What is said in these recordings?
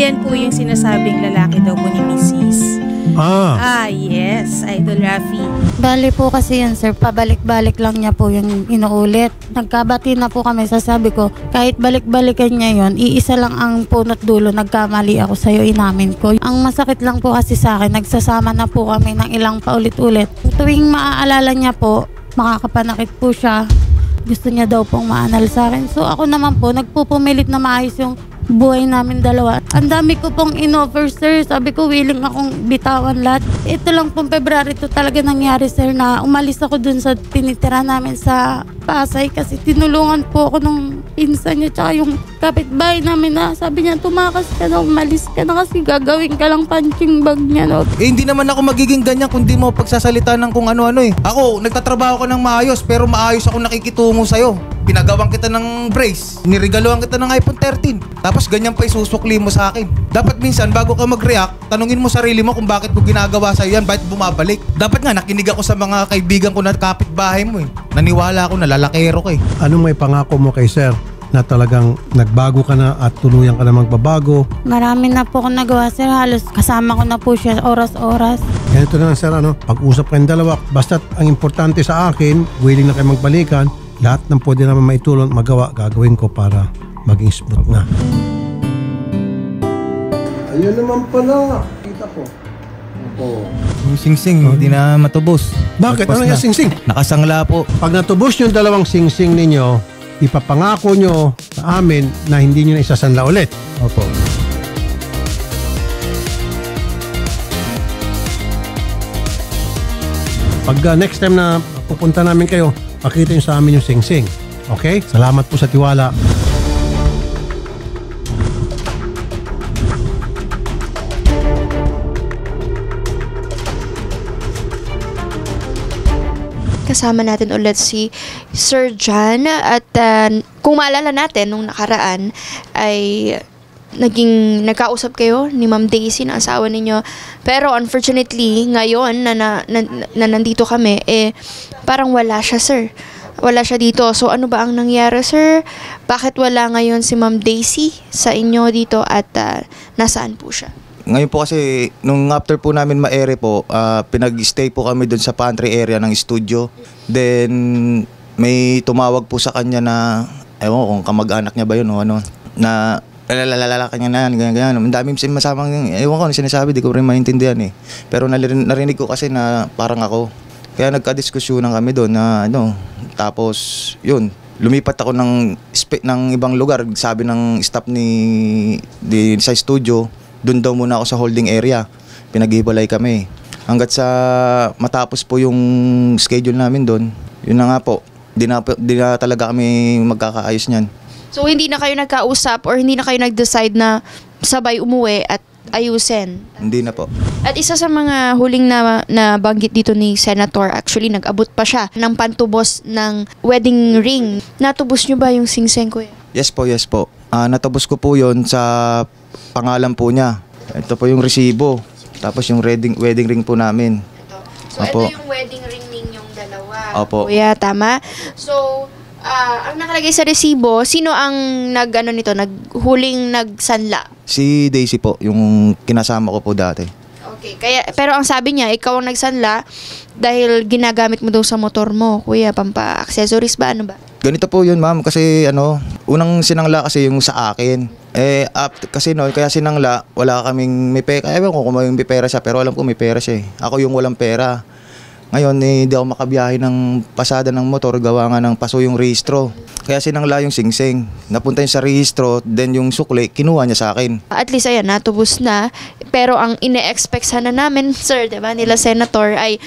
Yan po yung sinasabing lalaki daw po ni Mrs. Yes, Idol Rafi. Bali po kasi yan, sir, pabalik-balik lang niya po yung inuulit. Nagkabati na po kami, sasabi ko, kahit balik-balikan niya yon, iisa lang ang punot dulo, nagkamali ako sa'yo, inamin ko. Ang masakit lang po kasi sa akin, nagsasama na po kami ng ilang paulit-ulit. Tuwing maaalala niya po, makakapanakit po siya. Gusto niya daw pong maanal sa akin. So ako naman po, nagpupumilit na maayos yung buhay namin dalawa. Ang dami ko pong in-offer, sir. Sabi ko, willing akong bitawan lahat. Ito lang pong February to talaga nangyari, sir, na umalis ako dun sa tinitira namin sa Pasay kasi tinulungan po ako ng pinsan niya tsaka yung kapitbahay namin na sabi niya, tumakas ka na, umalis ka na kasi gagawin ka lang punching bag niya. No? Hindi naman ako magiging ganyan kung di mo pagsasalita ng kung ano-ano eh. Ako, nagtatrabaho ka ng maayos pero maayos ako nakikitungo sa'yo. Pinagawang kita ng brace, niregaluhan kita ng iPhone 13. Tapos ganyan pa isusukli mo sa akin. Dapat minsan bago ka mag-react, tanungin mo sarili mo kung bakit ko ginagawa sa'yo yan, bakit bumabalik. Dapat nga nakinig ako sa mga kaibigan ko na kapitbahay mo eh. Naniwala ako na lalakero ka eh. Anong may pangako mo kay sir na talagang nagbago ka na at tuluyan ka na magbabago? Marami na po akong nagawa, sir. Halos kasama ko na po siya oras-oras. Ganito na lang, sir, pag-usap kayong dalawa. Basta't ang importante sa akin, willing na kayo magbalikan. Lahat ng pwede naman maitulong, magawa, gagawin ko para maging smooth na. Ayun naman pala. Kita ko. Yung singsing, hindi na matubos. Bakit? Ano yung singsing? Nakasangla po. Pag natubos yung dalawang singsing ninyo, ipapangako nyo sa amin na hindi nyo na isasanla ulit. Opo. Pag next time na pupunta namin kayo, pakita nyo sa amin yung singsing. Okay? Salamat po sa tiwala. Kasama natin ulit si Sir John at kung maalala natin nung nakaraan ay nagkausap kayo ni Ma'am Daisy na asawa ninyo, pero unfortunately ngayon na nandito kami parang wala siya, sir. Wala siya dito. So ano ba ang nangyari, sir? Bakit wala ngayon si Ma'am Daisy sa inyo dito at nasaan po siya? Ngayon po kasi, nung after po namin ma-ere po, pinag-stay po kami dun sa pantry area ng studio. Then, may tumawag po sa kanya na, ewan ko kung kamag-anak niya ba yun o ano, na lalala kanya na yan, ganyan. Ang daming masamang, ewan ko ano sinasabi, di ko rin maintindihan eh. Pero narinig ko kasi na parang ako. Kaya nagka-diskusyonan kami doon na ano, tapos yun, lumipat ako ng ibang lugar. Sabi ng staff sa studio, doon daw muna ako sa holding area. Pinag-ibalay kami. Hanggat sa matapos po yung schedule namin doon, yun na nga po, di na talaga kami magkakaayos niyan. So hindi na kayo nagkausap or hindi na kayo nag-decide na sabay umuwi at ayusin? Hindi na po. At isa sa mga huling na banggit dito ni Senator, actually nag-abot pa siya ng pantubos ng wedding ring. Natubos nyo ba yung singseng ko? Yes po, yes po. Natubos ko po yon sa pangalan po niya. Ito po yung resibo. Tapos yung wedding ring po namin. So ito yung wedding ring ninyong dalawa. Opo. Kuya, tama? So, ang nakalagay sa resibo, sino ang naghuling nagsanla? Si Daisy po, yung kinasama ko po dati. Okay, pero ang sabi niya, ikaw ang nagsanla dahil ginagamit mo daw sa motor mo, kuya, pampa-accessories ba, ano ba? Ganito po yun, ma'am, kasi unang sinangla kasi yung sa akin. Kasi kaya sinangla, wala kaming may pera. Ewan ko kung may pera siya, pero alam ko may pera siya eh. Ako yung walang pera. Ngayon, hindi ako makabiyahe ng pasada ng motor, gawa nga ng paso yung rehistro. Kaya sinangla yung singsing. Napunta yun sa rehistro, then yung sukli, kinuha niya sa akin. At least, ayan, natubos na. Pero ang ine-expect sana namin, sir, diba, nila Senator, ay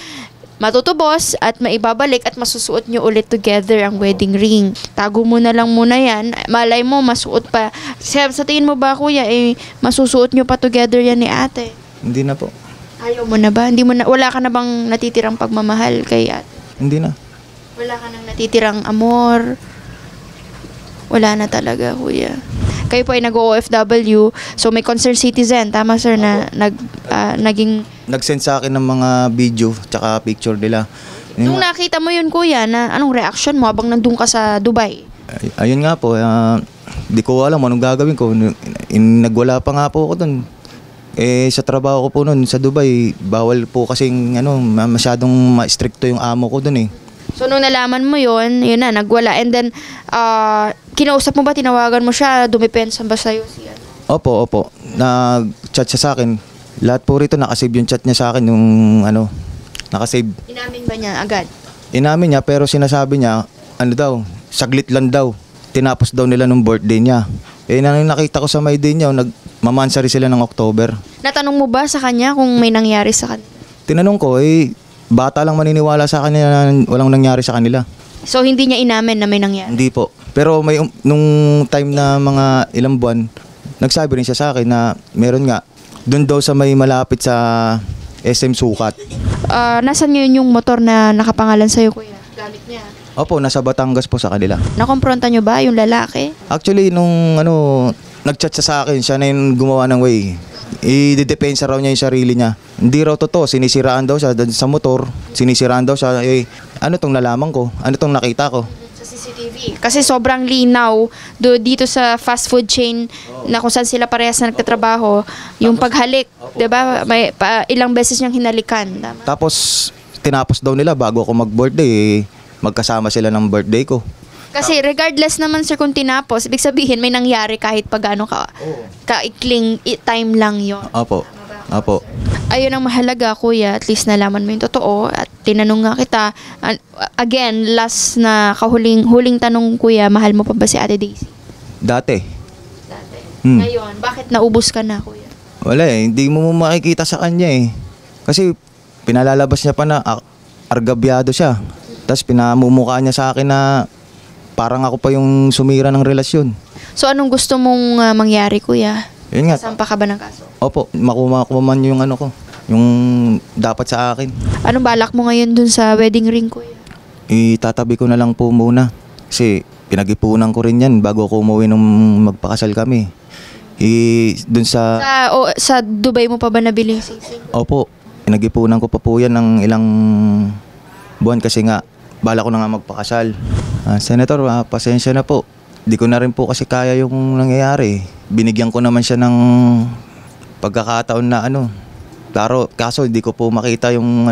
matutubos at maibabalik at masusuot nyo ulit together ang wedding ring. Tago mo na lang muna yan. Malay mo, masuot pa. Sa tingin mo ba, kuya, masusuot nyo pa together yan ni ate? Hindi na po. Ayaw mo na ba? Wala ka na bang natitirang pagmamahal kay ate? Hindi na. Wala ka nang natitirang amor? Wala na talaga, kuya. Kayo po ay nag-OFW, so may concerned citizen, tama sir, na naging... Nag-send sa akin ng mga video tsaka picture nila. Nung nakita mo yun, kuya, na anong reaction mo habang nandun ka sa Dubai? Ayun nga po, di ko alam anong gagawin ko. Nagwala pa nga po ako dun. Sa trabaho ko po nun sa Dubai, bawal po kasing masyadong ma-stricto yung amo ko dun eh. So, nung nalaman mo yun na, nagwala. And then, kinausap mo ba, tinawagan mo siya, dumipensa ba sa'yo siya? Opo. Nag-chat siya sa akin. Lahat po rito nakasave yung chat niya sa akin, yung nakasave. Inamin ba niya agad? Inamin niya, pero sinasabi niya, saglit lang daw. Tinapos daw nila nung birthday niya. Nakita ko sa my day niya, nagmamansary sila ng October. Natanong mo ba sa kanya kung may nangyari sa kanya? Tinanong ko, bata lang maniniwala sa kanya na walang nangyari sa kanila. So, hindi niya inamin na may nangyari? Hindi po. Pero nung time na mga ilang buwan, nagsabi rin siya sa akin na meron nga, doon daw sa may malapit sa SM Sukat. Nasaan ngayon yung motor na nakapangalan sa'yo, kuya? Gamit niya? Opo, nasa Batangas po sa kanila. Nakompronta niyo ba yung lalaki? Actually, nung nag-chat siya sa akin, siya na yung gumawa ng way. I-depensa raw niya yung sarili niya. Hindi raw totoo, sinisiraan daw siya sa motor. Sinisiraan daw siya. Ano tong nalaman ko? Ano tong nakita ko? Sa CCTV. Kasi sobrang linaw dito sa fast food chain na kung saan sila parehas na nagtatrabaho, yung paghalik, 'di ba? May ilang beses niyang hinalikan. Tama? Tapos tinapos daw nila bago ako mag-birthday, magkasama sila ng birthday ko. Kasi regardless naman sir kung tinapos, ibig sabihin may nangyari kahit pag gaano kaikling time lang 'yon. Opo. Ayun ang mahalaga, kuya. At least nalaman mo yung totoo. At tinanong nga kita. Again, last na huling tanong, kuya, mahal mo pa ba si Ate Daisy? Dati. Ngayon, bakit naubos ka na, kuya? Wala hindi mo makikita sa kanya eh. Kasi pinalalabas niya pa na argabyado siya. Tapos pinamumukha niya sa akin na parang ako pa yung sumira ng relasyon. So, anong gusto mong mangyari, kuya? Yun nga. Sampa ka ba ng kaso? Opo, makuha man yung yung dapat sa akin. Anong balak mo ngayon dun sa wedding ring, kuya? Itatabi ko na lang po muna. Kasi pinag-ipunan ko rin yan bago ako umuwi nung magpakasal kami. Dun sa Dubai mo pa ba nabili yung sisig? Opo, pinag-ipunan ko pa po yan ng ilang buwan kasi nga, bala ko na nga magpakasal. Senator, pasensya na po. Di ko na rin po kasi kaya yung nangyayari. Binigyan ko naman siya ng pagkakataon na Klaro, kaso hindi ko po makita yung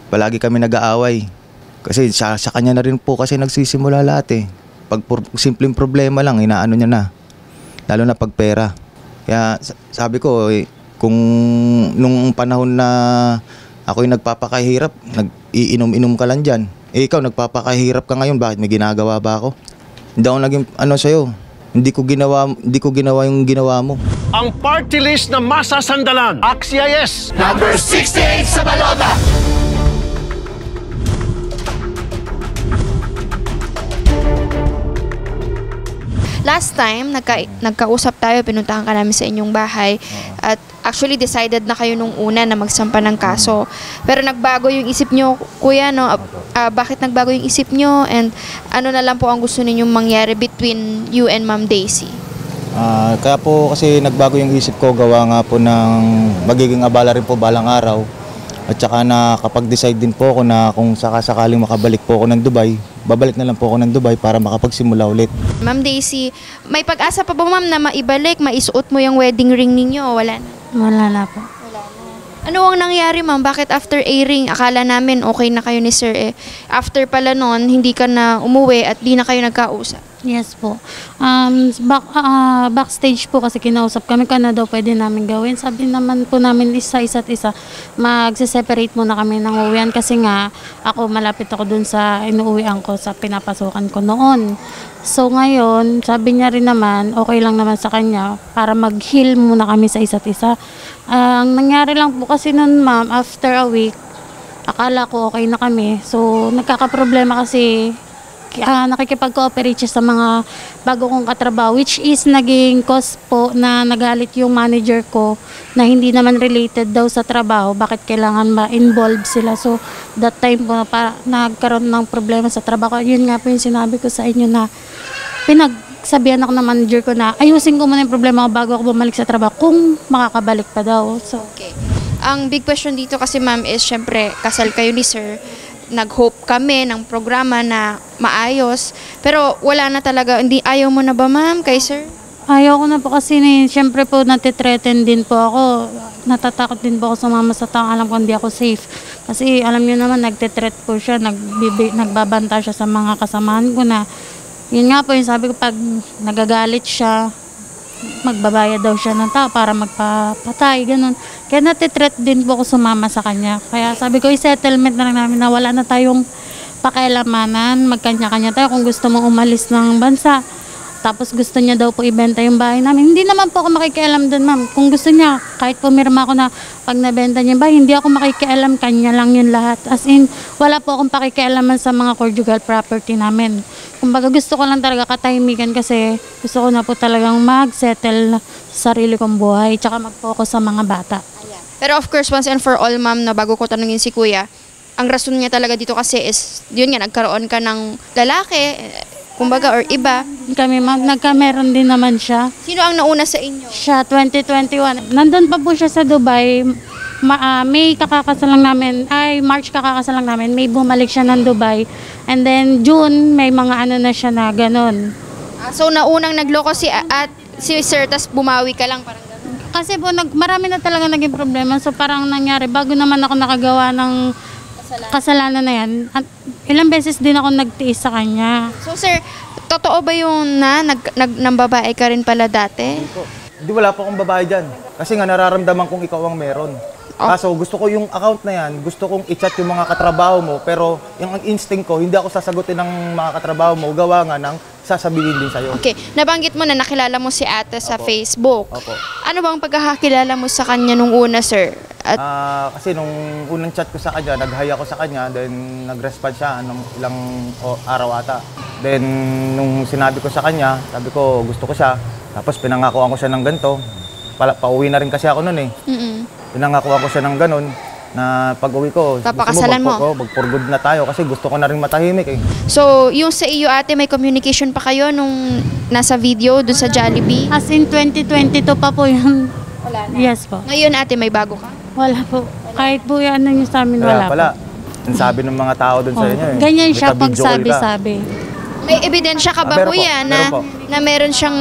palagi kami nag-aaway. Kasi sa kanya na rin po kasi nagsisimula lahat eh. Pag simpleng problema lang, inaano niya na. Lalo na pag pera. Kaya sabi ko, kung nung panahon na ako'y nagpapakahirap, nag-iinom-inom ka lang dyan. Ikaw, nagpapakahirap ka ngayon, bakit may ginagawa ba ako? Hindi ako naging sa'yo. Hindi ko ginawa yung ginawa mo. Ang party list na masasandalan. Axia yes! Number 68 sa balota. Last time, nagkausap tayo, pinuntahan ka namin sa inyong bahay at actually decided na kayo nung una na magsampa ng kaso. Pero nagbago yung isip nyo, kuya, no? Bakit nagbago yung isip nyo and ano na lang po ang gusto ninyong mangyari between you and Ma'am Daisy? Kaya po kasi nagbago yung isip ko, gawa nga po ng magiging abala rin po balang araw. At saka nakapag-decide din po ako na kung sakasakaling makabalik po ako ng Dubai, babalik na lang po ako ng Dubai para makapagsimula ulit. Ma'am Daisy, may pag-asa pa ba ma'am na maibalik, maisuot mo yung wedding ring ninyo? Wala na? Wala na po. Ano ang nangyari ma'am? Bakit after airing, akala namin okay na kayo ni sir eh. After pala nun, hindi ka na umuwi at di na kayo nagkausap? Yes po. Backstage po kasi kinausap kami kung ano daw pwede namin gawin. Sabi naman po namin isa't isa, magse-separate muna kami ng uwian kasi nga ako malapit ako dun sa inuuwian ko sa pinapasukan ko noon. So ngayon, sabi niya rin naman, okay lang naman sa kanya para mag-heal muna kami sa isa't isa. Ang nangyari lang po kasi nun ma'am, after a week, akala ko okay na kami. So nagkakaproblema kasi nakikipag-cooperate siya sa mga bago kong katrabaho, which is naging cause po na nagalit yung manager ko na hindi naman related daw sa trabaho, bakit kailangan ma-involve sila. So that time po nagkaroon ng problema sa trabaho. Yun nga po yung sinabi ko sa inyo na pinagsabihan ako ng manager ko na ayusin ko muna yung problema ko bago ako bumalik sa trabaho kung makakabalik pa daw. So okay. Ang big question dito kasi ma'am is syempre kasal kayo ni sir. nag-hope kami ng programa na maayos. Pero wala na talaga. Hindi, ayaw mo na ba, ma'am, kay sir? Ayaw ko na po kasi siyempre po natitreaten din po ako. Natatakot din po ako sumama sa tao. Alam ko hindi ako safe. Kasi alam niyo naman, nagtitreat po siya. Nagbabanta siya sa mga kasamahan ko na yun nga po yung sabi ko, pag nagagalit siya, magbabayad daw siya ng tao para magpapatay, ganun. Kaya natitreat din po ako sumama sa kanya. Kaya sabi ko, i-settlement na lang namin na wala na tayong pakialamanan, magkanya-kanya tayo kung gusto mong umalis ng bansa. Tapos gusto niya daw po ibenta yung bahay namin. Hindi naman po ako makikialam doon, ma'am. Kung gusto niya, kahit pumirma ako na pag nabenta niya yung bahay, hindi ako makikialam, kanya lang yun lahat. As in, wala po akong pakikialaman sa mga conjugal property namin. Kumbaga gusto ko lang talaga katahimikan kasi gusto ko na po talagang mag-settle sa sarili kong buhay tsaka mag-focus sa mga bata. Pero of course, once and for all, ma'am, na bago ko tanungin si kuya, ang rason niya talaga dito kasi is, yun nga, nagkaroon ka ng lalaki, kumbaga, or iba. Kami, ma'am, nagkameron din naman siya. Sino ang nauna sa inyo? Siya, 2021. Nandun pa po siya sa Dubai. May kakakasal lang namin, March kakakasal lang namin. May bumalik siya ng Dubai. And then, June, may mga ano na siya na ganun. So, naunang nagloko si sir, tas bumawi ka lang, parang ganun. Kasi po, marami na talaga naging problema. So, parang nangyari, bago naman ako nakagawa ng kasalanan na yan, at ilang beses din ako nagtiis sa kanya. So, sir, totoo ba yung nambabae ka rin pala dati? Hindi, wala pa akong babae dyan. Kasi nga nararamdaman kong ikaw ang meron. Kaso gusto ko yung account na yan, gusto kong i-chat yung mga katrabaho mo, pero yung instinct ko, hindi ako sasagutin ng mga katrabaho mo, gawa nga ng sasabihin din sa'yo. Okay, nabanggit mo na nakilala mo si ate sa Facebook. Opo. Ano bang pagkakakilala mo sa kanya nung una, sir? At Kasi nung unang chat ko sa kanya, nag-hi ako sa kanya, then nag-respond siya ng ilang araw ata. Then nung sinabi ko sa kanya, sabi ko gusto ko siya, tapos pinangakuan ko siya ng ganito. Pauwi na rin kasi ako noon eh. Pinangakuan ko siya ng ganun, na pag-uwi ko, papakasalan mo? Mag-for good na tayo kasi gusto ko na rin matahimik eh. So, yung sa iyo ate, may communication pa kayo nung nasa video dun sa Jollibee? As in 2022 pa po yun. Wala na. Yes po. Ngayon ate, may bago ka? Wala po. Kahit po yan yung sa amin, wala Kaya pala, po. ang sabi ng mga tao dun sa inyo eh. Ganyan may siya pag ka-video call ka. sabi-sabi. May ebidensya ka ba Meron po, kuya meron po. na meron siyang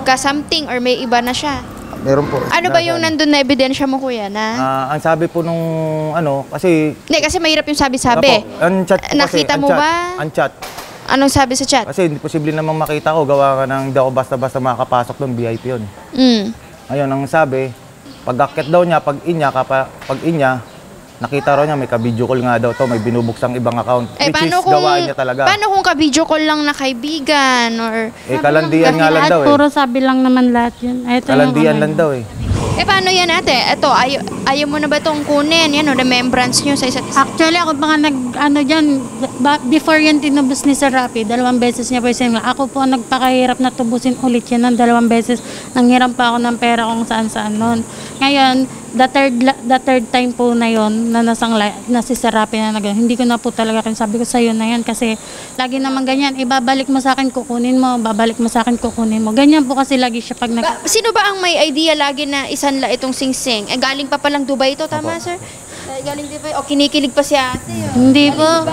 ka-something or may iba na siya? Meron po. Ano ba yung nandun na ebidensya mo kuya na? Ang sabi po nung kasi Hindi, kasi mahirap yung sabi-sabi. Ang chat po kasi, Nakita mo ba? Ang chat. Anong sabi sa chat? Kasi hindi posible namang makita ko, gawa ka ng hindi ako basta-basta makakapasok doon, VIP yun. Ngayon, ang sabi, pag-akit daw niya, pag inya, nakita raw niya, may ka-video call nga daw to, may binubuksang ibang account. Which is gawain niya talaga. Paano kung ka-video call lang na kaibigan or... Kalandian nga lang daw eh. Puro sabi lang naman lahat yun. Ito Kalandian lang daw eh. paano yan ate? Ito, ayaw mo na ba itong kunin? Yan o, remembrance nyo sa isa't isa. Actually, ako pa nga before yan tinubos ni Sir Rapi, 2 beses niya po yung ako po ang nagpakahirap na tubusin ulit yan ng 2 beses. Nanghiram pa ako ng pera kung saan-saan noon. Ngayon, the third time po na yon na na si Sir Rapi na hindi ko na po talaga sabi ko sa iyo na yan kasi lagi naman ganyan, ibabalik mo sa akin, kukunin mo, babalik mo sa akin, kukunin mo. Ganyan po kasi lagi siya pag Sino ba ang may idea lagi na isanla itong Singsing? Galing pa palang Dubai ito, tama sir? Galing Dubai. O kinikilig pa si ate. Hindi po.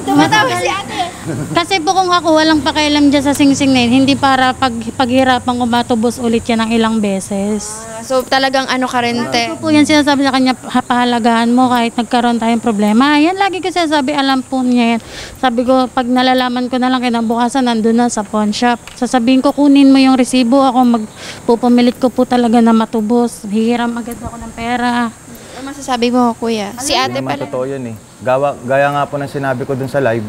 Tumatawa si ate. Kasi po kung ako walang pakialam dyan sa Singsing na yun, hindi para paghirapan ko matubos ulit yan ng ilang beses. So talagang ano ka rin, te? Ito po yan sinasabi sa kanya, pahalagahan mo kahit nagkaroon tayong problema. Yan, lagi ko sinasabi, alam po niya yan. Sabi ko, pag nalalaman ko na lang kinabukasan, nandun na sa pawn shop. Sasabihin ko, kunin mo yung resibo, ako pupumilit ko po talaga na matubos. Hihiram agad ako ng pera. Ano masasabi mo, kuya? Si ate Naman pala. totoo yun eh. Gaya nga po ng sinabi ko dun sa live,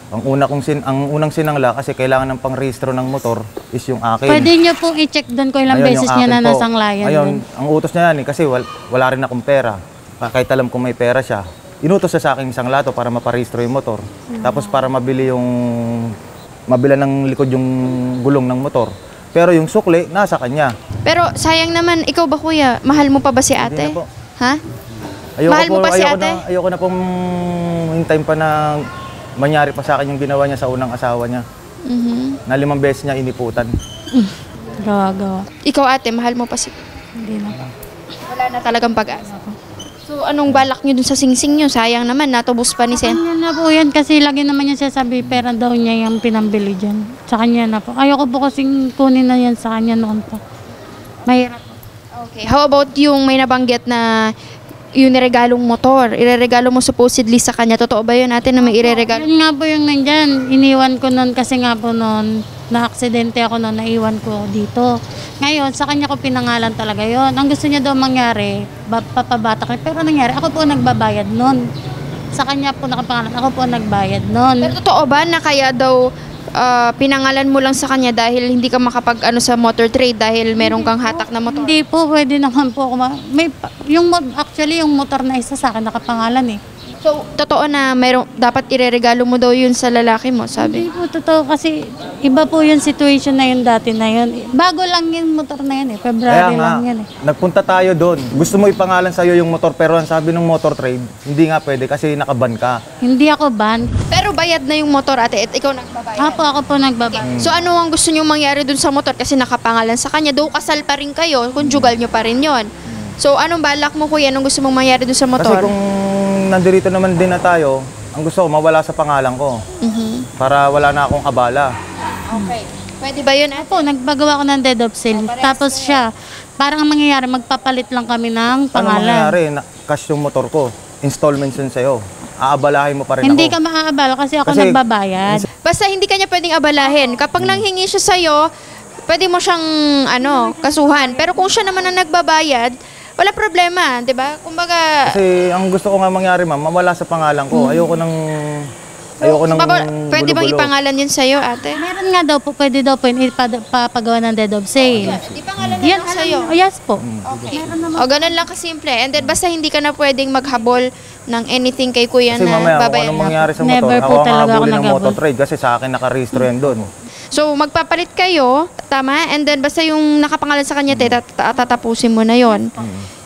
ang unang sinangla kasi kailangan ng pangrehistro ng motor is yung akin. Pwede niyo pong i-check doon ko ilang beses niya na nasanglayan. Ngayon, ang utos niya yan eh, kasi wala rin akong pera. Kahit alam kong may pera siya, inutos siya sa akin isang lato para maparehistro yung motor. Tapos para mabila ng likod yung gulong ng motor. Pero yung sukli, nasa kanya. Pero sayang naman, ikaw ba kuya, mahal mo pa ba si ate? Hindi na po. Ha? Mahal mo pa si ate? Ayoko na pong hintayin pa na mangyari pa sa akin yung ginawa niya sa unang asawa niya. Na 5 beses niya iniputan. Gawa. Ikaw ate, mahal mo pa si... Hindi na. Wala na talagang pag-asa. So, anong balak nyo dun sa singsing nyo? Sayang naman, natubos pa ni Sen. Kanya na po yan kasi lagi naman niya sasabi pera daw niya yung pinambili dyan. Sa kanya na po. Ayoko po kasing kunin na yan sa kanya noon pa. Mahirap po. Okay, how about yung may nabanggit na yung niregalong motor? Ireregalo mo supposedly sa kanya. Totoo ba yun natin na may ireregalo? Yun nga po yung nandyan. Iniwan ko noon kasi nga po noon, na-aksidente ako noon, naiwan ko dito. Ngayon, sa kanya ko pinangalan talaga yon. Ang gusto niya daw mangyari, papabatak niya. Pero nangyari, ako po nagbabayad noon. Sa kanya po nakapangalan, ako po nagbayad noon. Pero totoo ba na kaya daw pinangalan mo lang sa kanya dahil hindi ka makapag sa motor trade dahil meron kang hatak na motor? Hindi po, pwede naman po ako. Actually, yung motor na isa sa akin nakapangalan eh. So, totoo na dapat ireregalo mo daw yun sa lalaki mo, sabi? Hindi po totoo kasi iba po yung situation na yun dati na yun. Bago lang yung motor na yun eh. February lang yan eh. Nagpunta tayo doon. Gusto mo ipangalan sa'yo yung motor pero ang sabi ng motor trade, hindi nga pwede kasi nakaban ka. Hindi ako ban. Pero bayad na yung motor, ate, at ikaw nagbabayad. Ako po nagbabayad. So, ano ang gusto nyo mangyari dun sa motor? Kasi nakapangalan sa kanya. Though kasal pa rin kayo, conjugal nyo pa rin yon. So, anong balak mo, kuya? Anong gusto mong mangyari dun sa motor? Kasi kung nandito naman din na tayo, ang gusto ko mawala sa pangalan ko. Para wala na akong abala. Okay. Pwede ba yun, ate? Po, nagbagawa ko ng deed of sale. Tapos siya, parang ang mangyayari, magpapalit lang kami ng Ano pangalan. mangyayari? Cash yung motor ko. Installments yun sa'yo. Aabalahin mo pa rin Hindi ako. ka maaabala kasi ako nagbabayad. Basta hindi ka niya pwedeng abalahin. Kapag nanghingi siya sa'yo, pwede mo siyang kasuhan. Pero kung siya naman ang nagbabayad, wala problema, 'di ba? Kumbaga, Kasi ang gusto ko nga mangyari, ma'am, mawala sa pangalan ko. Ayoko nang pwede bang gulo-gulo. ipangalan yun sa'yo, ate? Meron nga daw po, pwede daw po ipapagawa ng deed of sale. Ipangalan na Yan, lang sa'yo. yes po. Okay. O, ganun lang kasimple. And then, basta hindi ka na pwedeng maghabol ng anything kay kuya Kasi na mamaya, kung babayan anong mo. mangyari sa Never motor, po ako ang talaga ako habulin ng naghabol. motor trade kasi sa akin nakarehistro yan doon. So, magpapalit kayo, tama? And then, basta yung nakapangalan sa kanya, tatapusin mo na yon.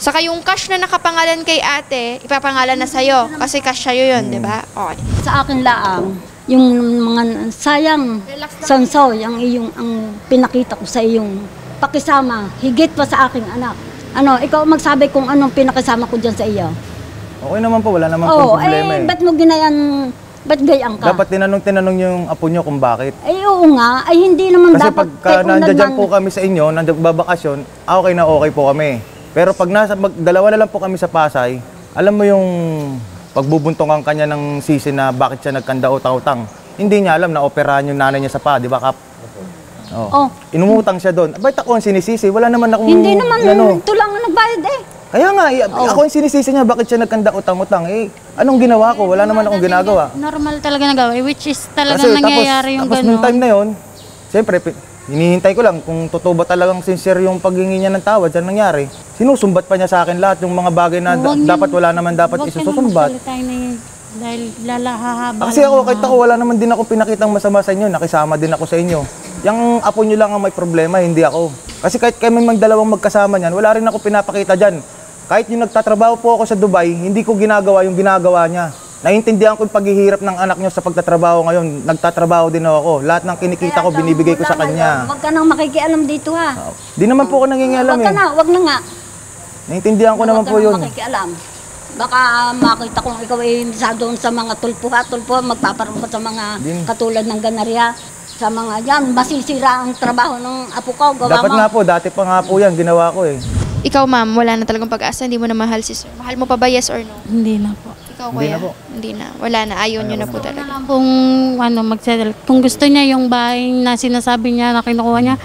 Saka yung cash na nakapangalan kay ate, ipapangalan na sa'yo. Kasi cash sa'yo yun, di ba? Okay. Sa akin laang, yung mga sayang sonso, ang pinakita ko sa iyong pakisama, higit pa sa aking anak. Ikaw magsabi kung anong pinakisama ko dyan sa iyo. Okay naman po, wala naman pong problema eh. Ba't mo ginayan, ba't gayang ka? Dapat tinanong yung apo nyo kung bakit. Oo nga, hindi naman Kasi dapat. pagka nandiyan po kami sa inyo, nagbabakasyon, okay na okay po kami. Pero pag dalawa na lang po kami sa Pasay, alam mo yung pagbubuntungan kanya ng sisi na bakit siya nagkanda utang-utang. Hindi niya alam na operahan yung nanay niya sa pa, di ba, Kap? Inumutang siya doon. Bakit ako ang sinisisi? Wala naman akong... Hindi naman, ito lang ang nagbayad eh. Kaya nga, ako yung sinisisi niya, bakit siya nagkanda utang-utang? Anong ginawa ko? Wala naman akong ginagawa. Normal talaga nagawa, which is talagang nangyayari yung tapos gano'n. nung time na yon, siyempre, hinihintay ko lang kung totoo ba talagang sincere yung paghingi niya ng tawad sa nangyari. Sinusumbat pa niya sa akin lahat yung mga bagay na dapat wala naman dapat isusumbat. Dahil lalahahaba. Kasi ako, kahit ako, wala naman din ako pinakitang masama sa inyo. Nakisama din ako sa inyo. Yung apo nyo lang ang may problema, hindi ako. Kasi kahit kami magdalawang magkasama niyan, wala rin ako pinapakita dyan. Kahit yung nagtatrabaho po ako sa Dubai, hindi ko ginagawa yung ginagawa niya. Naiintindihan ko yung paghihirap ng anak nyo sa pagtatrabaho ngayon. Nagtatrabaho din ako. Lahat ng kinikita ko, binibigay ko sa kanya. Huwag ka nang makikialam dito ha. Di naman po ako nangingialam Huwag ka na, huwag na nga. Naiintindihan ko naman po yun. Huwag ka nang makikialam. Baka makita kong ikaw ay doon sa mga tulpo, magpaparoon ka sa mga katulad ng ganarya. Sa mga yan, masisira ang trabaho ng apo ko. Dapat nga po, dati pa nga po yan, ginawa ko eh. Ikaw, ma'am, wala na talagang pag-asa. Hindi mo na mahal si sir. Mahal mo pa ba, yes or no? Hindi na po. Ikaw, Hindi kuya? na po. Hindi na. Wala na. Ayaw nyo na po talaga. Alam pong magsettle. Kung gusto niya yung bahay na sinasabi niya na kinukuha niya,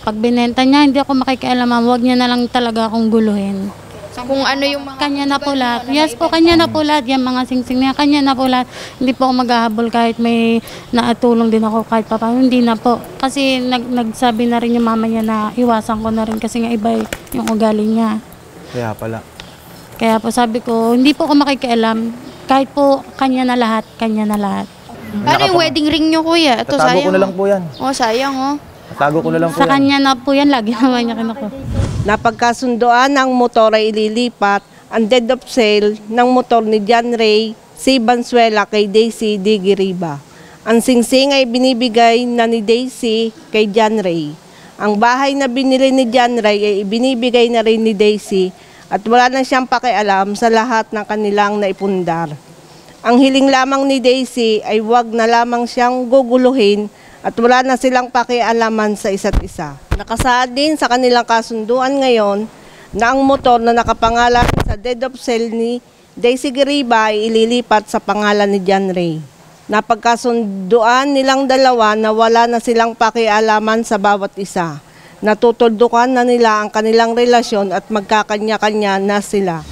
pag binenta niya, hindi ako makikialaman. Huwag niya na lang talaga akong guluhin. So, kung ano yung mga... Kanya na po lahat. Yes po, kanya na po lahat. Yung mga singsing niya, kanya na po lahat. Hindi po ako maghahabol kahit may naatulong din ako kahit pa paano. Hindi na po. Kasi nagsabi na rin yung mama niya na iwasan ko na rin kasi nga iba yung ugali niya. Kaya pala. Kaya po sabi ko, hindi po ako makikialam. Kahit po kanya na lahat, kanya na lahat. Paano yung wedding ring nyo, kuya? Ito, Tatago sayang. ko na lang po yan. Oh, sayang, oh. Tatago ko na lang po Sa yan. kanya na po yan, lagi naman niya kinukuha. Napagkasundoan ng motor ay ililipat ang deed of sale ng motor ni John Ray C. Bansuela kay Daisy D. Giriba. Ang singsing ay binibigay na ni Daisy kay John Ray. Ang bahay na binili ni John Ray ay ibinibigay na rin ni Daisy at wala na siyang pakialam sa lahat ng kanilang naipundar. Ang hiling lamang ni Daisy ay wag na lamang siyang guguluhin at wala na silang pakialaman sa isa't isa. Nakasaad din sa kanilang kasunduan ngayon na ang motor na nakapangalan sa deed of sale ni Daisy Giriba ay ililipat sa pangalan ni John Ray. Napagkasunduan nilang dalawa na wala na silang pakialaman sa bawat isa. Natutuldukan na nila ang kanilang relasyon at magkakanya-kanya na sila.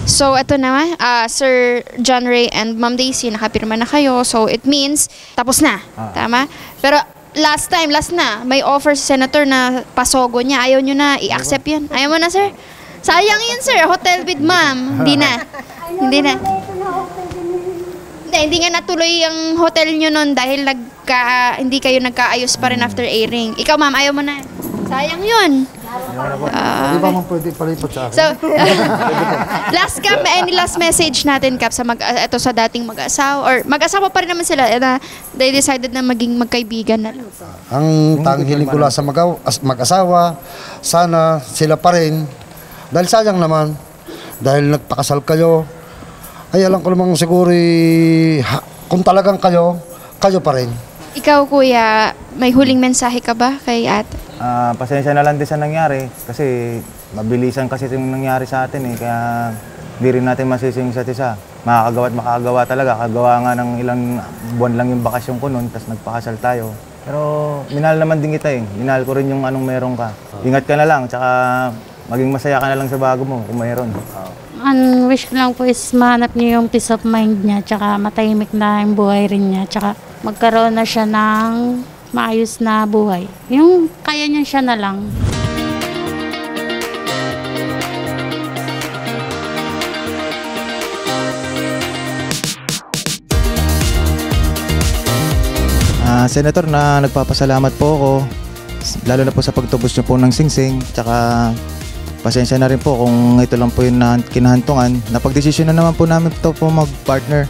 So, ito na, Sir John Ray and Ma'am Daisy, nakapirma na kayo. So, it means, tapos na. Tama? Pero, last na, may offer sa senator na pasogo niya. Ayaw nyo na, i-accept yan. Ayaw mo na, sir? Sayang yun, sir. Hotel with ma'am. Hindi na. Hindi nga natuloy ang hotel nyo nun dahil hindi kayo nagkaayos pa rin after airing. Ikaw, ma'am, ayaw mo na. Sayang yun. Hindi ba man pwede palipat sa akin? So, any last message natin, Kap, ito sa dating mag-asawa, or mag-asawa pa rin naman sila, na they decided na maging magkaibigan na lang. Ang tanging hiling ko lang sa mag-asawa, sana sila pa rin, dahil sayang naman, dahil nagpakasal kayo, ay alam ko namang siguro, kung talagang kayo pa rin. Ikaw, kuya, may huling mensahe ka ba kay ate? Pasensya na lang din sa nangyari kasi mabilisan kasi yung nangyari sa atin eh. Kaya hindi rin natin masising sa isa. Makakagawa at makakagawa talaga. Kagawa nga ng ilang buwan lang yung bakasyon ko noon, tapos nagpakasal tayo. Pero minahal naman din kita eh. Minahal ko rin yung anong meron ka. Ingat ka na lang, tsaka maging masaya ka na lang sa bago mo kung mayroon. Ang wish ko lang po is mahanap niya yung peace of mind niya, tsaka matahimik na yung buhay rin niya, tsaka magkaroon na siya ng maayos na buhay. Yung kaya niya siya na lang. Senator, na nagpapasalamat po ako, lalo na po sa pagtubos niyo po ng singsing, tsaka pasensya na rin po kung ito lang po yung kinahantungan. Napagdesisyon na naman po namin ito po mag-partner.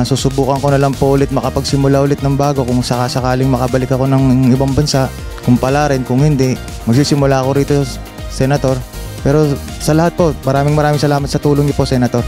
Susubukan ko na lang po ulit makapagsimula ulit ng bago kung sakasakaling makabalik ako ng ibang bansa. Kung pala rin, kung hindi, magsisimula ako rito, Senator. Pero sa lahat po, maraming salamat sa tulong niyo po, Senator.